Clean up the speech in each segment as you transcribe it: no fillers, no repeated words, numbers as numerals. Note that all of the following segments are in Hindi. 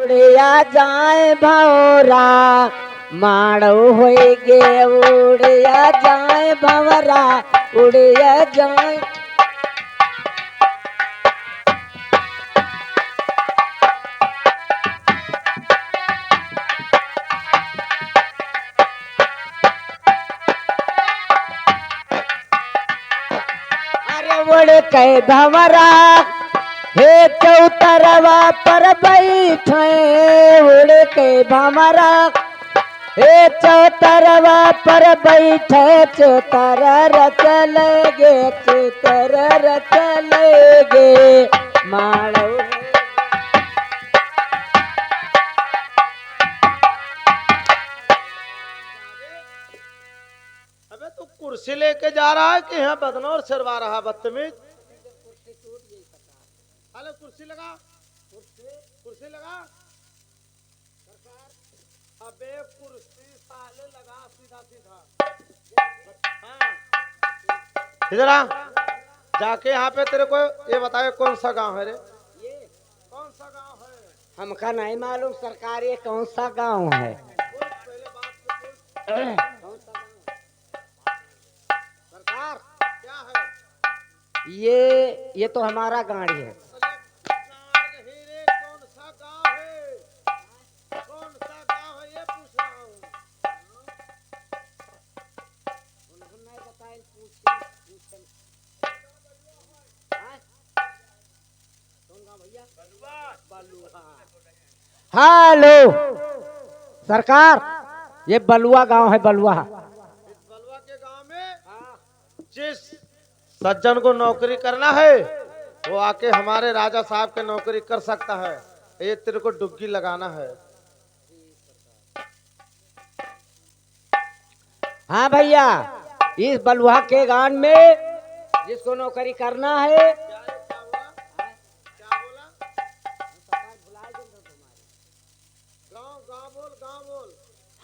उड़िया जाए भौरा माड़ो होए गे उड़िया जाए भवरा उड़िया जाए। अरे उड़ के भवरा हे चौतरवा पर बैठे उड़ के भवरा हे चौतरवा पर बैठे चौतर रचलेगे चौतर रचलेगे माड़ो। अबे तू कुर्सी लेके जा रहा है कि यहाँ बदनौर सिरवा रहा बदतमीज। अरे कुर्सी लगा, कुर्सी लगा। अबे कुर्सी साले लगा सीधा सीधा। हाँ इधर आ, जाके यहाँ पे तेरे को ये बताए कौन सा गांव है रे? ये कौन सा गांव है? हमका नहीं मालूम सरकार ये कौन सा गांव है। पहले बात तो कौन सा गांव सरकार? क्या है ये तो हमारा गाड़ी है। नहीं रे, कौन सा गांव है? कौन सा गांव है ये पूछ रहा हूँ। उन्होंने बताया कौन गांव भैया? हेलो सरकार, ये बलुआ गांव है। बलुआ इस बलवा के गांव में जिस सज्जन को नौकरी करना है वो आके हमारे राजा साहब के नौकरी कर सकता है। ये तेरे को डुबकी लगाना है। हाँ भैया, इस बलुआ के गांव में जिसको नौकरी करना है। क्या बोला? गांव गांव बोल, गांव बोल।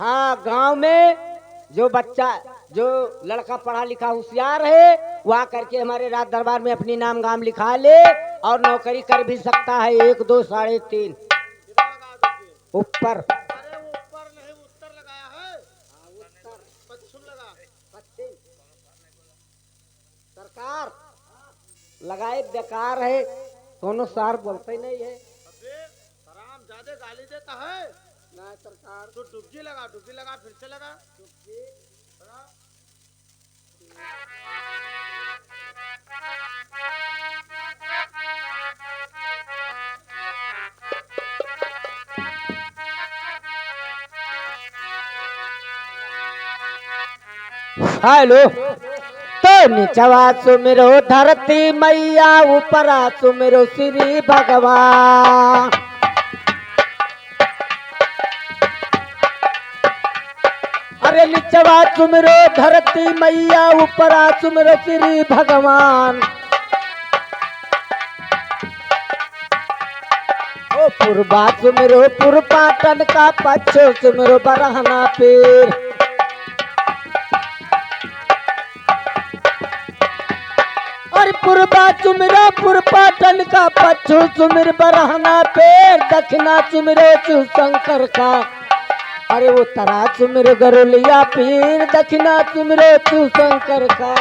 हाँ, गांव में जो बच्चा जो लड़का पढ़ा लिखा होशियार है वह करके हमारे राज दरबार में अपनी नाम गाम लिखा ले और नौकरी कर भी सकता है। 1 2 3.5 ऊपर। अरे ऊपर नहीं, उत्तर लगाया है। उत्तर पश्चिम लगा। पश्चिम सरकार लगाए बेकार है, दोनों सार बोलते नहीं है। अबे हराम ज्यादा गाली देता है ना सरकार। तो डुबकी लगा, डुबकी लगा, फिर से लगा। लगा। हेलो तो निचवा सुमिरो धरती मैया ऊपरा सुमिरो श्री भगवान। अरे निचवा सुमिरो धरती मैया ऊपरा सुमिरो श्री भगवान। ओ पूर्वा सुमिरो पूर्व पाटन का पश्चिम सुमिरो बरहना पीर। और पूर्वा सुमिरो पूर्व पाटन का पश्चिम सुमिर बरहना पेड़। दक्षिणा सुमिरो शिव शंकर का। अरे वो तरा सुमिर गरुलिया पीर। दक्षिणा सुमिरो शिव शंकर का।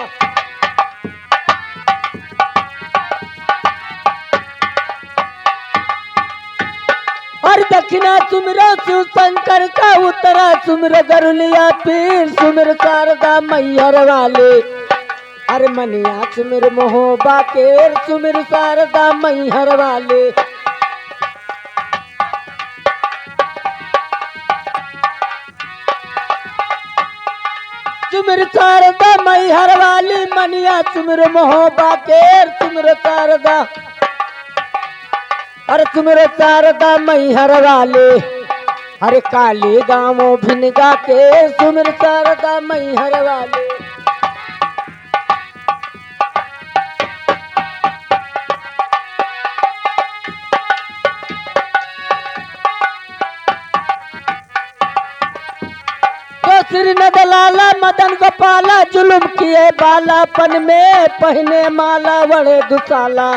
और दक्षिणा सुमिरो शिव शंकर का। उत्तरा सुमिर गरुलिया पीर। सुमिर शारदा मैहर वाले। अरे मनिया सुमिर मोहबा केर। सुमिर शारदा मैहर वाले। सुमिर शारदा मैहर वाली मनिया सुमिर मोहबा केर। सुमिर शारदा अरे सुमिर शारदा मैहर वाले। अरे काली गाँवों भिनगा के। सुमिर शारदा मैहर वाले। श्री नदलाला मदन गोपाला जुलुम किए बालापन में। पहने माला बड़े दुसाला।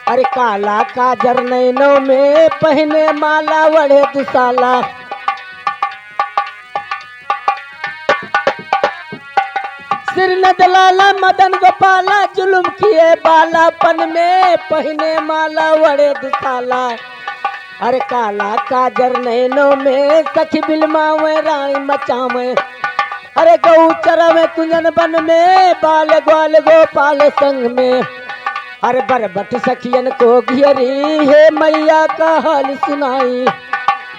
अरे काला काजर नैनों में पहने माला वड़े दुसाला। सिर न दलाला मदन गोपाला जुलुम किए बालापन में पहने माला वड़े दुसाला। अरे काला काजर नैनों में सखी बिलमावे रानी मचावे। अरे गौ चरवे कुंजन बन में बाल ग्वाल गोपाल संग में। अरे बरबट सखियन को घियरी हे मैया का हाल सुनाई।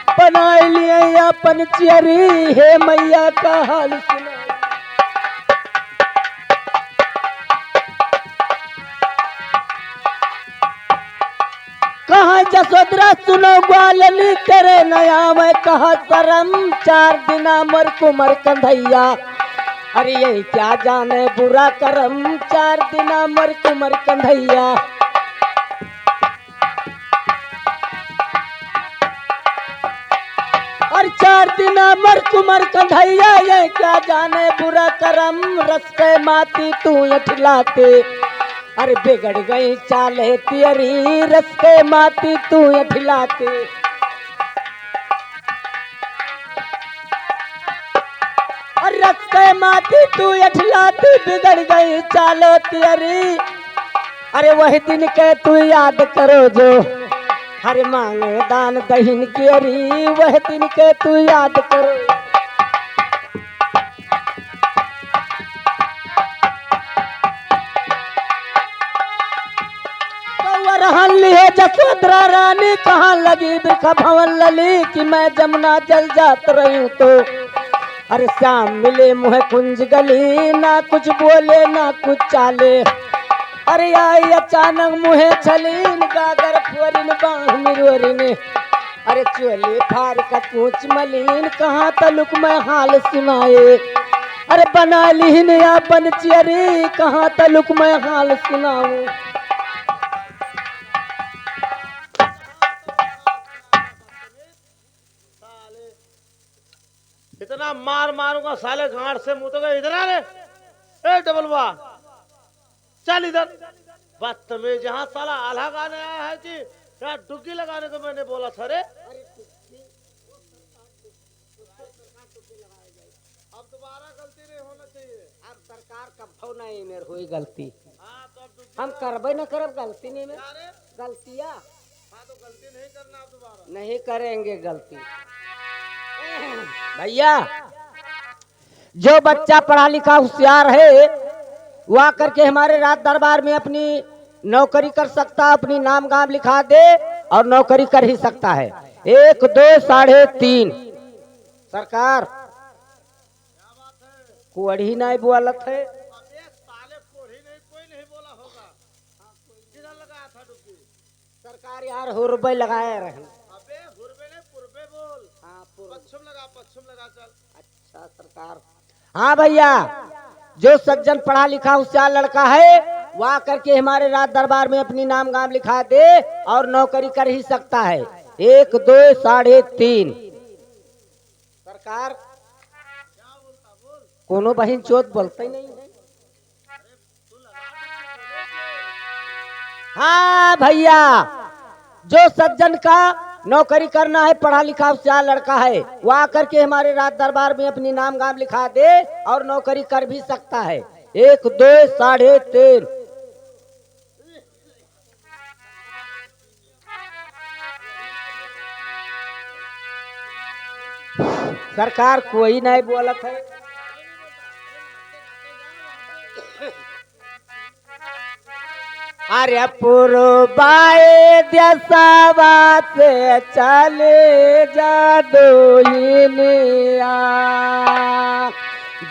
बनाए लिए अपन चियरी हे मैया का हाल सुनाई। कहा जसोदरा सुनो ग्वालनी तेरे नया मैं कहा शरम 4 दिना मर कुमर कंधैया। अरे ये क्या जाने बुरा करम 4 दिना मर कुमर कंधैया। और 4 दिना मर कुमर कंधैया ये क्या जाने बुरा करम। रस्ते माती तू अठलाते। अरे बिगड़ गई चाले तियरी रस्ते माती तू अठलाते। और रस्ते माती तू अठलाती बिगड़ गई चालो तियरी। अरे वही दिन के तू याद करो जो हर मांगे दान दहीन केरी। वह दिन के तू याद करो। ली है जसोदरा रानी कहाँ लगी बिरखा भवन लली कि मैं जमुना जल जात रही हूँ तो। अरे श्याम मिले मुँह कुंज गली ना कुछ बोले ना कुछ चाले। अरे आई अचानक मुँह छलीन गागर फुअरिन बाह मिरोरिन। अरे चोली फार का पूछ मलीन कहाँ तलुक मैं हाल सुनाए। अरे बना लीन या बन चियरी कहाँ तलुक मैं हाल सुनाऊं। इतना मार मारूंगा साले गांड से मुंह तो गए। इधर आ रे ए डबलवा चल इधर। बदतमीज जहाँ साला आल्हा गाने आया है कि क्या डुग्गी लगाने को मैंने बोला था रे। अब दोबारा गलती नहीं होना चाहिए। अब सरकार कब भव नहीं मेरे हुई गलती। हाँ तो अब हम करबे न करब गलती नहीं में गलतियाँ। हाँ तो गलती नहीं करना अब दोबारा। नहीं करेंगे गलती। भैया जो बच्चा पढ़ा लिखा होशियार है वो आकर के हमारे राज दरबार में अपनी नौकरी कर सकता है। अपनी नाम गाम लिखा दे और नौकरी कर ही सकता है। 1 2 3.5 सरकार कोढ़ी नहीं बोलत है। अबे साले कोढ़ी नहीं कोई नहीं बोला होगा। किधर लगाया था डुग्गी? सरकार यार हो रुपए लगाए रहे। अबे हुरबे ने पुरबे बोल। हाँ पश्चिम लगा चल। अच्छा सरकार। हाँ भैया जो सज्जन पढ़ा लिखा होशियार लड़का है वो आकर के हमारे राज दरबार में अपनी नाम गाम लिखा दे और नौकरी कर ही सकता है। 1 2 3.5 सरकार कोनो बहन चोत बोलते ही नहीं है। हाँ भैया जो सज्जन का नौकरी करना है पढ़ा लिखा होशियार लड़का है वो आकर के हमारे राज दरबार में अपनी नाम गाम लिखा दे और नौकरी कर भी सकता है। 1 2 3.5 सरकार कोई नहीं बोलत है। अरे पुरबाए देशवा से चले जादुइनिया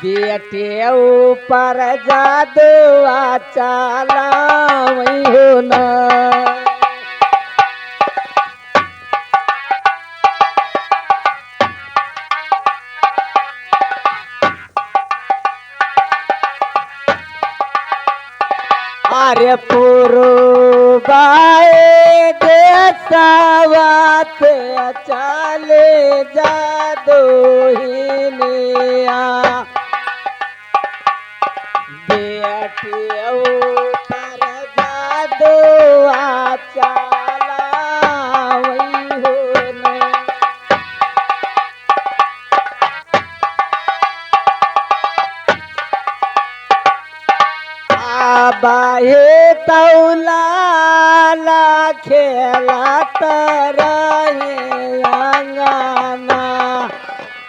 बेटे ऊपर जादुआ चलावई हो ना। अरे पुरबाए देशवा से चले जादुइनिया बेटे ऊपर जादुआ दो आचाला वही हो न। आबाहे तौला खेला तरहे अंगना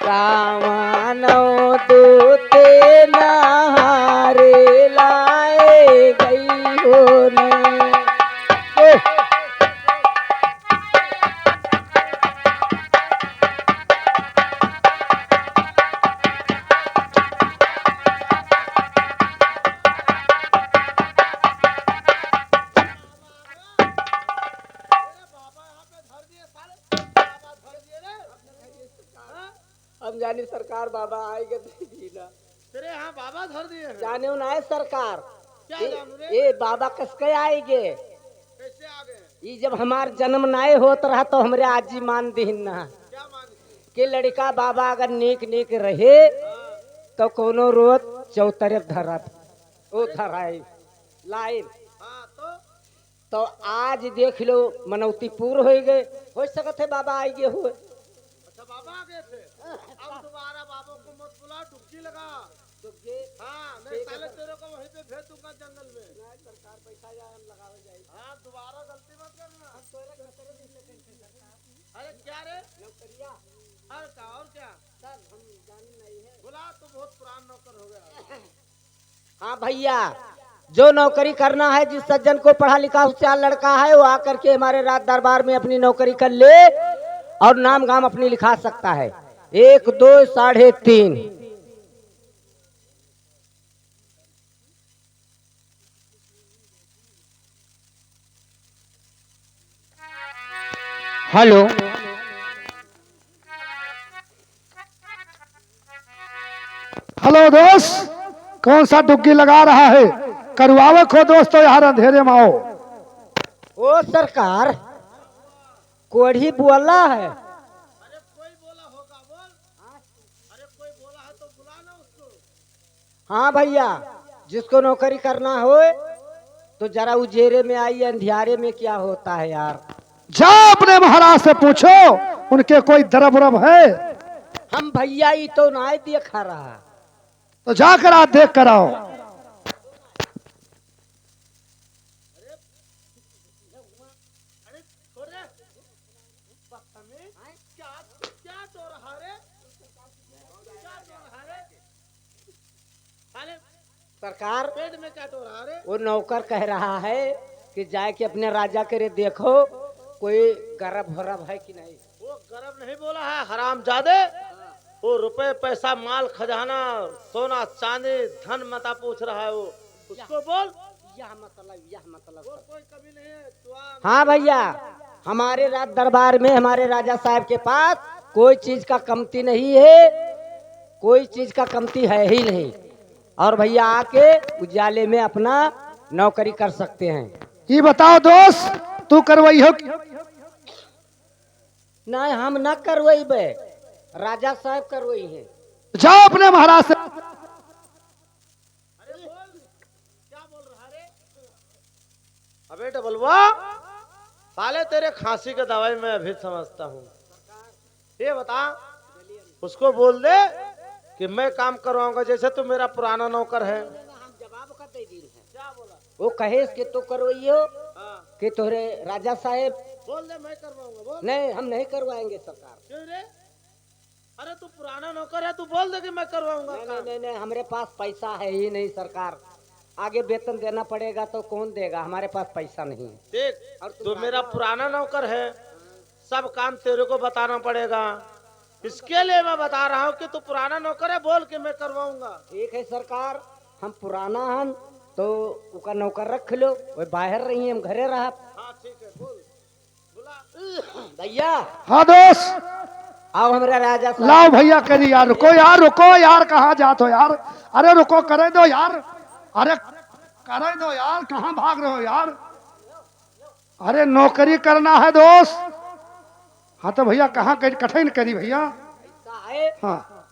कामनो दूते नहारे लाए गई हो न। हम जानी सरकार बाबा आएंगे ना तेरे यहाँ बाबा धर दिए हैं। जाने उन्हें सरकार क्या जानू रे? ये बाबा कसके आएंगे। कैसे आ गए? ये जब हमार जन्म नाय होत रहा तो हमरे आजी मान दीन ना क्या मांगी? कि लड़का बाबा अगर नीक नीक रहे तो कोनो रोज चौतरे धरत ओ धराई लाइन। हाँ तो आज देख लो मनौती पूर्ण हो गए हो सकत है बाबा आएंगे हो। अच्छा बाबा आ गए थे। अब दोबारा बाबा को मत बुला, डुबकी लगा। हाँ नहीं साले तेरे को वहीं पे भेज दूंगा जंगल में। सरकार पैसा हम लगावे जाए। हाँ दोबारा गलती मत करना। अरे क्या रे? नौकरिया अरे का और क्या? सर हम जाने नहीं है। बुला तो बहुत पुरान नौकर हो गया। हाँ भैया जो नौकरी करना है जिस सज्जन को पढ़ा लिखा होशियार लड़का है वो आकर के हमारे राज दरबार में अपनी नौकरी कर ले और नाम गाम अपनी लिखा सकता है। 1 2 3.5। हेलो हेलो दोस्त, कौन सा डुग्गी लगा रहा है? करवावे खो दोस्त तो यार अंधेरे में आओ। ओ सरकार कोढ़ी बोला है। अरे कोई बोला होगा बोल। अरे कोई बोला है तो बुला ना उसको। हाँ भैया जिसको नौकरी करना हो तो जरा उजेरे में आई अंधियारे में क्या होता है यार। जा अपने महाराज से पूछो उनके कोई दरब उरब है हम भैया ही तो ना देखा रहा। तो जाकर आज देख कर आओ। अरे छोड़ रे। बदतमीज। क्या क्या तो रहा रे? क्या तो रहा रे? साले सरकार पेट में क्या तो रहा रे? वो नौकर कह रहा है कि जाए के अपने राजा के रे देखो कोई गरब भरब है कि नहीं। वो गरब नहीं बोला है हरामजादे। वो रुपए पैसा माल खजाना सोना चांदी धन मता पूछ रहा है वो। उसको बोल। यह मतलब वो कोई कभी नहीं है। तू आ। हाँ भैया हमारे राज दरबार में हमारे राजा साहब के पास कोई चीज का कमती नहीं है। कोई चीज का कमती है ही नहीं। और भैया आके उजाले में अपना नौकरी कर सकते हैं। ये बताओ दोस्त, तू करवाई हो? नहीं हम न करवई बे राजा साहब करवई है। जाओ अपने महाराज से। अरे बोल। क्या बोल रहा रे? अबे डबलवा साले तेरे खांसी का दवाई मैं अभी समझता हूँ। ये बता उसको बोल दे कि मैं काम करवाऊंगा जैसे तू मेरा पुराना नौकर है। हम जवाब का दे दी है। क्या बोला? वो कहे कि तू करवइयो हाँ कि तोरे राजा साहब। बोल दे मैं करवाऊंगा। बोल। नहीं हम नहीं करवाएंगे सरकार। क्यों रे? अरे तू पुराना नौकर है, तू बोल दे कि मैं करवाऊंगा नहीं काम। नहीं नहीं हमारे पास पैसा है ही नहीं सरकार। आगे वेतन देना पड़ेगा तो कौन देगा। हमारे पास पैसा नहीं है। देख और तू मेरा पुराना नौकर है, सब काम तेरे को बताना पड़ेगा। इसके लिए मैं बता रहा हूँ कि तू पुराना नौकर है, बोल के मैं करवाऊंगा। ठीक है सरकार हम पुराना हम तो उका नौकर रख लो। वो बाहर रही हम घरे रहा। हाँ ठीक है बोल। बुला। भैया हाँ दोस्त, आओ हमारे राजा साहब। लाओ भैया करी यार। रुको यार कहाँ जाते हो यार? अरे रुको, करे दो यार। अरे करे दो यार, कहाँ भाग रहे हो यार? अरे नौकरी करना है दोस्त। हाँ तो भैया कहाँ कठिन करी भैया? ऐसा है हाँ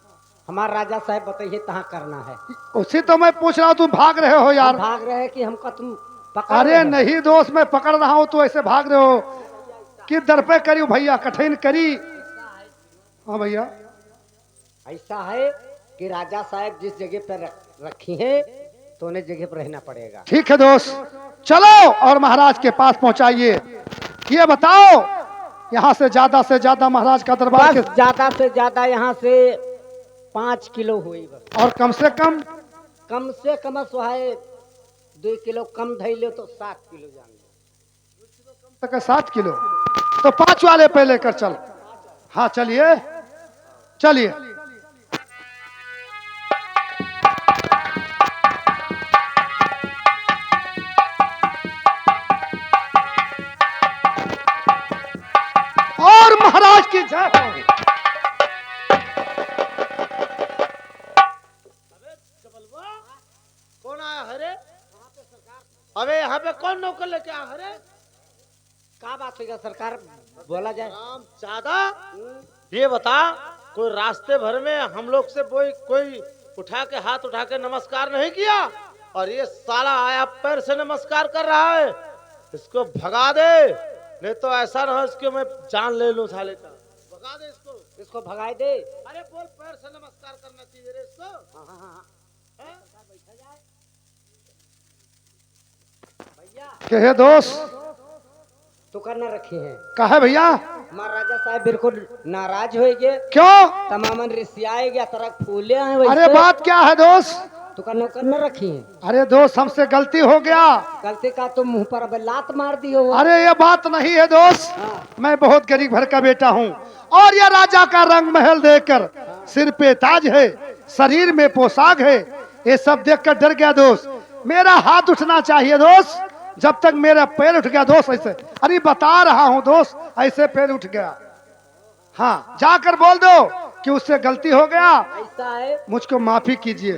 हमारा राजा साहब बताइए कहाँ करना है। उसी तो मैं पूछ रहा हूँ, तुम भाग रहे हो यार। भाग रहे हैं कि हमका तुम पकड़ अरे रहे हैं। नहीं दोस्त, मैं पकड़ रहा हूँ तो ऐसे भाग रहे हो कि दर पे करी भैया, कठिन करी। हाँ भैया, ऐसा है कि राजा साहब जिस जगह पर रखी है तो उन्हें जगह पर रहना पड़ेगा। ठीक है दोस्त, चलो और महाराज के पास पहुंचाइए। ये बताओ, यहाँ से ज्यादा महाराज का दरबार बस ज्यादा से ज्यादा यहाँ से 5 किलो हुई बस। और कम से कम सुहाए 2 किलो कम धैले तो 7 किलो जान लो। तक 7 किलो, तो 5 वाले पे लेकर चल। हाँ चलिए चलिए। और महाराज की जय हो। अबे डबलवा, कौन आया हरे? अबे यहाँ पे कौन नौकर लेके आया हरे? क्या बात होगा सरकार, बोला जाए। राम ज्यादा ये बता, कोई रास्ते भर में हम लोग से कोई उठा के हाथ उठा के नमस्कार नहीं किया, और ये साला आया पैर से नमस्कार कर रहा है। इसको भगा दे, नहीं तो ऐसा ना हो इसको मैं जान ले लूं साले का। भगा दे इसको भगाए दे। अरे बोल, पैर से नमस्कार करना चाहिए रे इसको। हाँ हाँ हाँ हैं? भैया कहे दोस्त, तो करना रखे हैं। कहे भैया, महाराजा साहब बिल्कुल नाराज होएगे, क्यों? तमामन रिसियाएगा, तरह फूले हैं वैसे। अरे बात क्या है दोस्त? तो करना रखी है। अरे दोस्त, हमसे गलती हो गया। गलती का तो मुंह पर अब लात मार दी हो। अरे ये बात नहीं है दोस्त, हाँ। मैं बहुत गरीब घर का बेटा हूँ, और ये राजा का रंग महल देखकर सिर पे ताज है, शरीर में पोशाक है, ये सब देखकर डर गया दोस्त। मेरा हाथ उठना चाहिए दोस्त, जब तक मेरा पैर उठ गया दोस्त ऐसे। अरे बता रहा हूँ दोस्त, ऐसे पैर उठ गया। हाँ, जाकर बोल दो कि उससे गलती हो गया, ऐसा है, मुझको माफी कीजिए।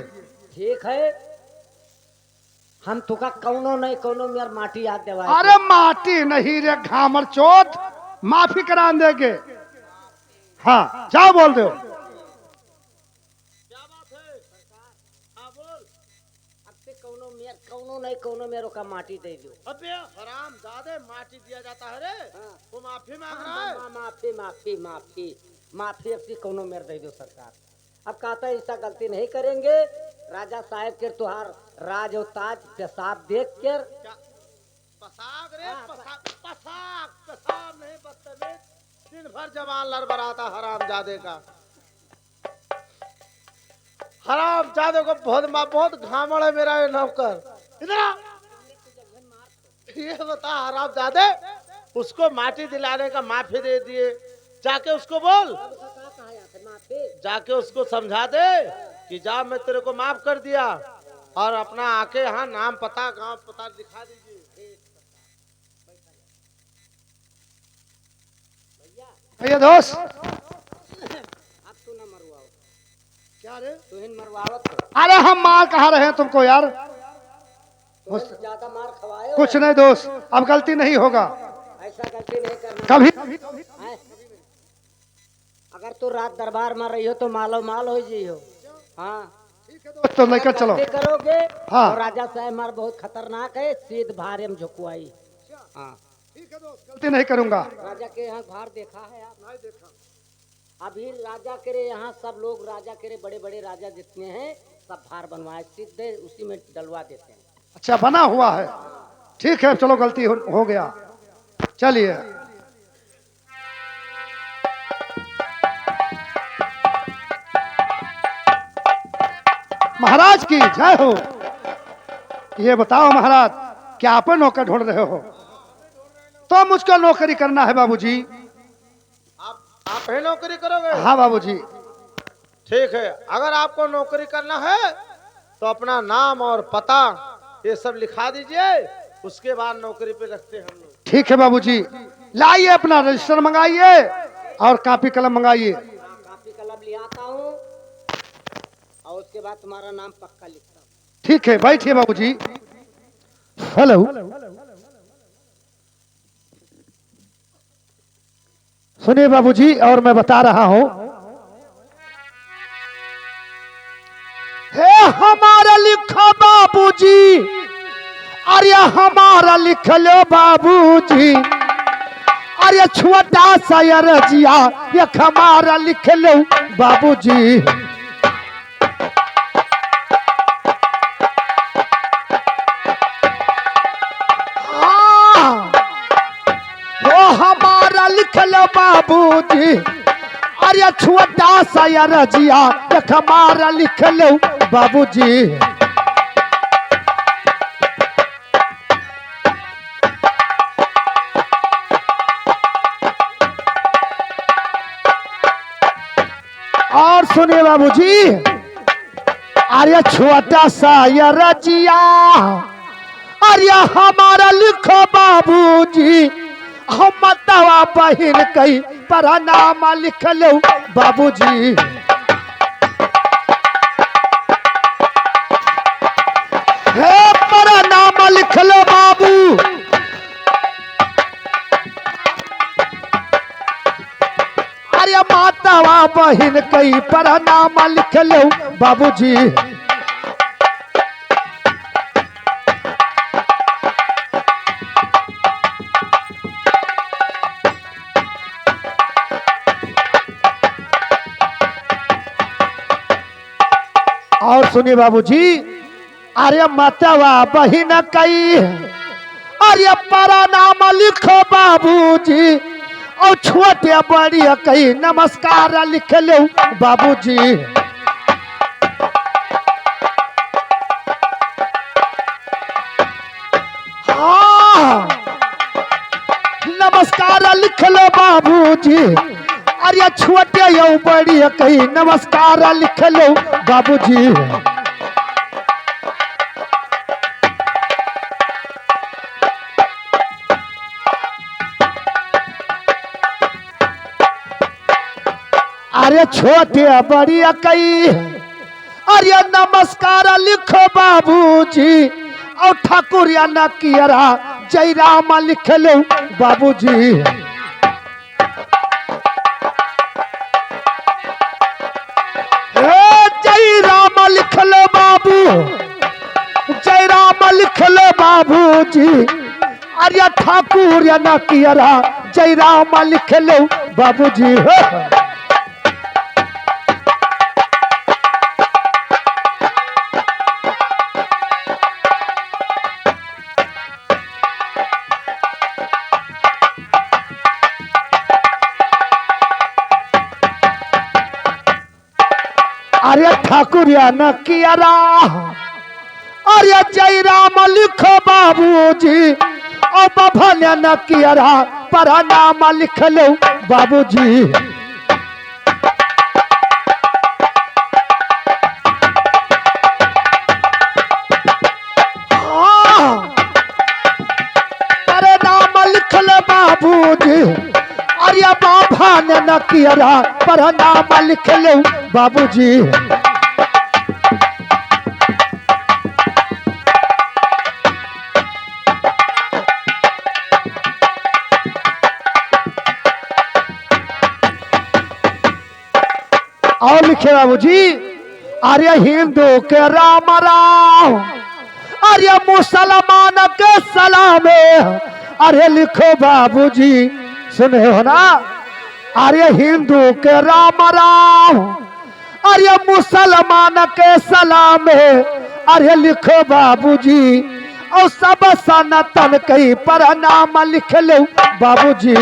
ठीक है। हम तुका कौनो नहीं कौनो मेर माटी याद देवा। अरे माटी नहीं रे घामर चोट, माफी करा देंगे। हाँ जाओ बोल दो। क्या बात है? हाँ बोल। अब से कौनो नहीं कौनो मेरो का माटी दे दो। अबे हराम ज्यादा माटी दिया जाता है रे। हाँ। वो माफी मांग रहा है। माफी माफी माफी माफी अब से कौनो मेर दे दो सरकार। अब कहता है ऐसा गलती नहीं करेंगे। राजा साहब के तुहार राज और ताज पेशाब देख कर क्या पसाग रे? हाँ, पेशाब नहीं, बदतमीज। दिन भर जवान लड़बड़ाता हराम जादे का। हराम जादे को बहुत घामड़ है मेरा ये नौकर। इधर आ। ये बता हराम जादे, उसको माटी दिलाने का माफी दे दिए, जाके उसको बोल, जाके उसको समझा दे कि जा मैं तेरे को माफ कर दिया, और अपना आके यहाँ नाम पता गांव पता दिखा दीजिए। भैया दोस्त, अब तू न मरवाओ। क्या रे? तू हिन मरवावत अरे हम मार कहाँ रहे हैं तुमको यार? तो ज्यादा मार खवाए कुछ नहीं दोस्त, अब गलती नहीं होगा ऐसा गलती नहीं करना कभी। है? अगर तू रात दरबार में रही हो तो मालो माल हो जी हो। हाँ, तो लेकर चलो। गलती करोगे हाँ। तो राजा साहब मार बहुत खतरनाक है, सीध भार में झुकवाई। हाँ, गलती नहीं करूंगा। राजा के यहाँ भार देखा है आप? नहीं देखा। अभी राजा के यहाँ सब लोग, राजा के बड़े बड़े राजा जितने हैं सब भार बनवाए, सीधे उसी में डलवा देते हैं। अच्छा बना हुआ है, ठीक है चलो, गलती हो गया, चलिए। महाराज की जय हो। ये बताओ महाराज, क्या आप नौकर ढूंढ रहे हो? तो मुझको नौकरी करना है बाबूजी। आप ही नौकरी करोगे? हाँ बाबूजी। ठीक है, अगर आपको नौकरी करना है तो अपना नाम और पता ये सब लिखा दीजिए, उसके बाद नौकरी पे रखते हैं हम लोग। ठीक है बाबूजी, लाइए अपना रजिस्टर मंगाइए और कॉपी कलम मंगाइए। कॉपी कलम ले आता हूँ और उसके बाद तुम्हारा नाम पक्का लिखता हूँ। ठीक है, बैठिए बाबूजी। हेलो, सुनिए बाबूजी, और मैं बता रहा हूं, हे हमारा लिखा बाबूजी, अरे हमारा लिख लो बाबूजी, अरे छोटा सा रजिया एक हमारा लिख लो बाबूजी। हाँ, वो हमारा लिख लो बाबूजी, अरे छोटा सा रजिया एक हमारा लिख लो बाबूजी। और सुनिए बाबूजी, अरे छोटा सा ये रजिया, अरे हमारा लिखो बाबूजी, हम मतवा बहिन कई पर नाम लिख लो बाबूजी। हे पर नाम लिख लो बाबू, अरे मातावा बहिन कई पर नाम लिख लो बाबूजी। और सुनिए बाबूजी, अरे मातावा बहिन कई, अरे पर नाम लिखो बाबूजी, और छोटे बड़ी कई नमस्कार लिख लो बाबूजी। हाँ, नमस्कार लिख लो बाबूजी, अरे छोटे यो बड़ी कई नमस्कार लिख लो बाबूजी। अरे छोटे बड़ी कई, अरे नमस्कार लिखो बाबूजी, और ठाकुर या नकियरा जय राम लिख लो बाबूजी। जय राम लिख लो बाबू, जय राम लिख लो बाबूजी, अरे ठाकुर या नकियरा जय राम लिख लो बाबूजी। अरे ठाकुर या नकियरा, अरे जय राम लिखो बाबूजी, और बभन या नकियरा पर नाम लिख लो बाबूजी। पर नाम लिख लो बाबूजी, अरे बभन या नकियरा पर नाम लिख लो बाबूजी। और लिखे बाबूजी, अरे हिंदू के राम राम, अरे मुसलमान के सलाम, अरे लिखो बाबूजी, सुने हो ना, अरे हिंदू के राम राम, अरे मुसलमान के सलाम, अरे लिखो बाबूजी, और सब सनातन कई पर नाम लिख लो बाबूजी।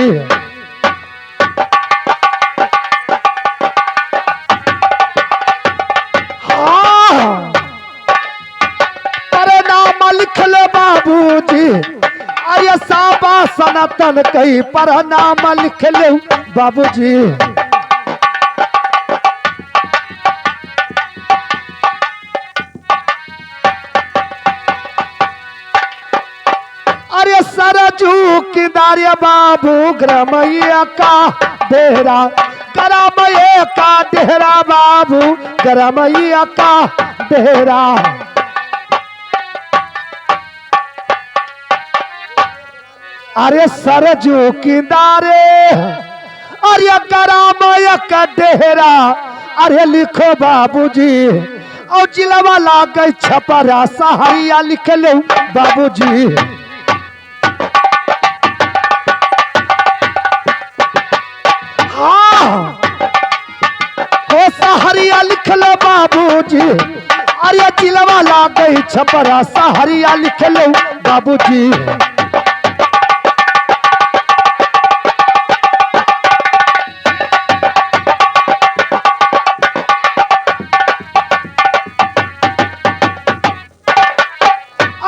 हाँ, पर नाम लिख लो बाबूजी, अरे साबा सनातन कई पर नाम लिख लो बाबूजी। अरे सरजू किनारे बाबू ग्रमैया का डेरा, करमैया का डेरा बाबू ग्रमैया का डेरा। अरे सरजू किनारे, अरे करमैया का डेरा, अरे लिखो बाबूजी, और जिलावा लाग गई छपरा सहरिया लिख लो बाबूजी। हाँ हो सहरिया लिख लो बाबूजी। अरे जिलावा लाग गई छपरा सहरिया लिख लो बाबूजी।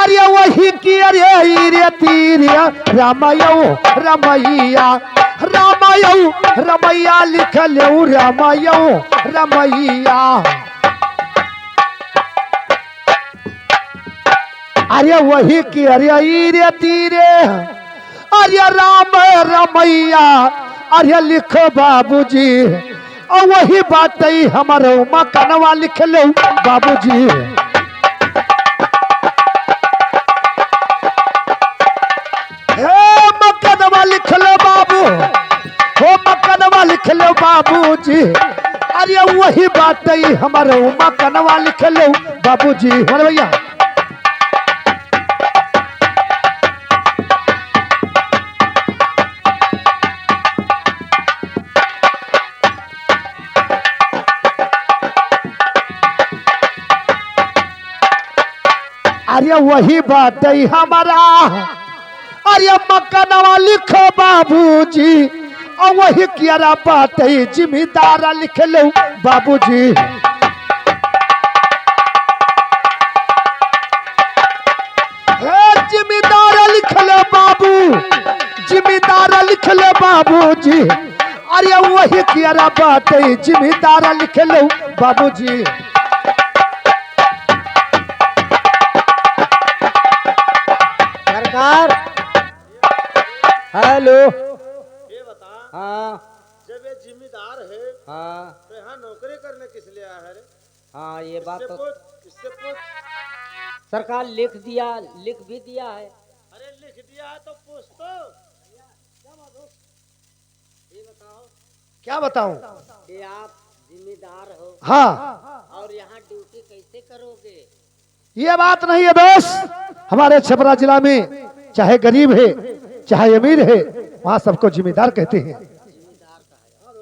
अरे वही की अरे रे तीरिया रामयो रमैया रामयो रमैया लिख लो रामयो रमैया। अरे वही की अरे रे तीरे अरे राम रमैया अरे लिखो बाबूजी। और वही बात हमारे मकनवा लिख लो बाबूजी। मकनवा लिख लो बाबू हो मकनवा लिख लो बाबूजी। अरे वही बात हमारे मकनवा लिख लो बाबूजी। हमारे भैया अरे वही बात हमारा अरे मकनवा लिखो बाबूजी। और वही कियारा बात जिम्मेदार लिख लो बाबूजी। जिम्मेदार लिख लो बाबू जिम्मेदार लिख लो बाबूजी। अरे वही कियारा बात जिम्मेदार लिख लो बाबूजी। सरकार हेलो। ये बता, हाँ जब ये जिम्मेदार है हाँ तो यहाँ नौकरी करने किस लिए आया है रे? हाँ ये बात इससे तो पूछ, इससे पूछ। सरकार लिख भी दिया है। अरे लिख दिया है तो पूछ तो। ये बताओ क्या बताऊं? कि आप जिम्मेदार हो हाँ और यहाँ ड्यूटी कैसे करोगे? ये बात नहीं है दोस्त। हमारे छपरा जिला में चाहे गरीब है चाहे अमीर है वहाँ सबको जिम्मेदार कहते हैं। जिम्मेदार का है।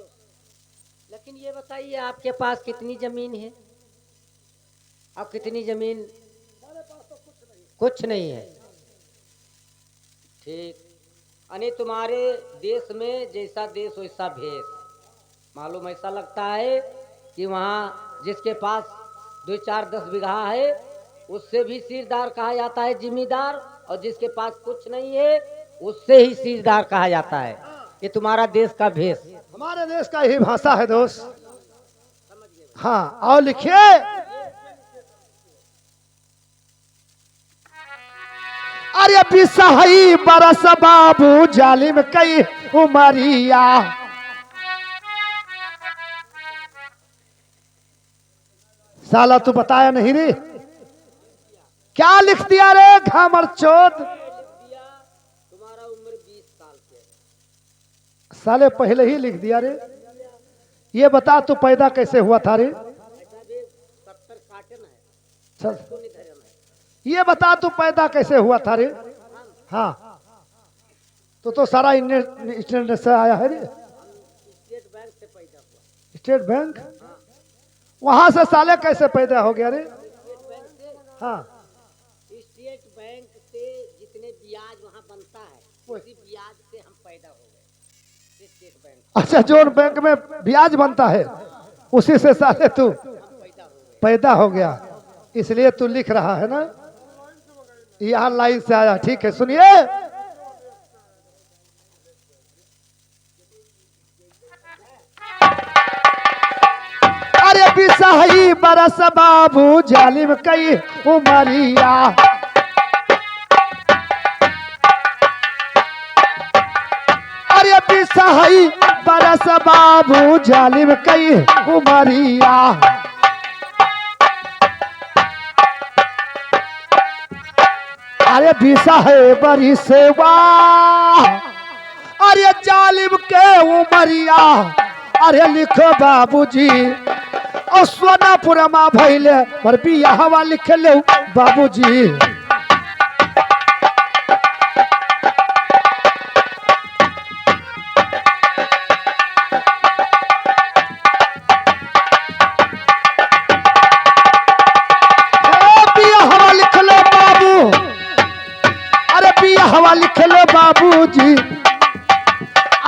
लेकिन ये बताइए आपके पास कितनी जमीन है? अब कितनी जमीन? कुछ नहीं है। ठीक। यानी तुम्हारे देश में जैसा देश वैसा भेष। मालूम ऐसा लगता है कि वहाँ जिसके पास 2, 4, 10 बीघा है उससे भी सिरदार कहा जाता है जिम्मेदार, और जिसके पास कुछ नहीं है उससे ही सिरदार कहा जाता है। ये तुम्हारा देश का भेष। हमारे देश का यही भाषा है दोस्त। हाँ और लिखिए अरे बिसहई बरस बाबू जालिम कई उमरिया। साला तू बताया नहीं रे क्या लिख दिया रे घामर चोद। तुम्हारा उम्र 20 साल के। साले पहले ही लिख दिया रे। ये बता तू पैदा कैसे हुआ था रे? 70 काटन है। ये बता तू पैदा कैसे हुआ था रे? हाँ तो सारा इंटरनेट से आया है रे। स्टेट बैंक से पैदा हुआ। State bank? वहां से साले कैसे पैदा हो गया रे? हाँ स्टेट बैंक से जितने ब्याज वहाँ बनता है उसी ब्याज से हम पैदा हो गए स्टेट बैंक। अच्छा जो बैंक में ब्याज बनता है उसी से साले तू पैदा हो गया, इसलिए तू लिख रहा है ना। यहाँ लाइन से आया। ठीक है सुनिए अरे बिसहई बरस बाबू जालिम कई उमरिया। अरे बिसहई बरस बाबू जालिम कई उमरिया। अरे बिसहई बरी सेवा अरे जालिम के उमरिया। अरे लिखो बाबूजी और सोनापुर में भैले पर बियाहवा लिख लो बाबूजी। बियाहवा लिख लो बाबू, अरे बियाहवा लिख लो बाबूजी।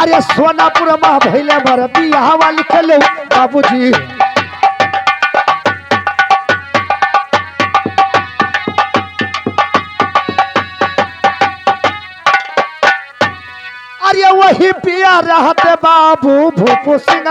अरे सोनापुर में भैले पर बियाहवा लिख लो बाबूजी। अरे वही पिया रहते बाबू भूपू सिंह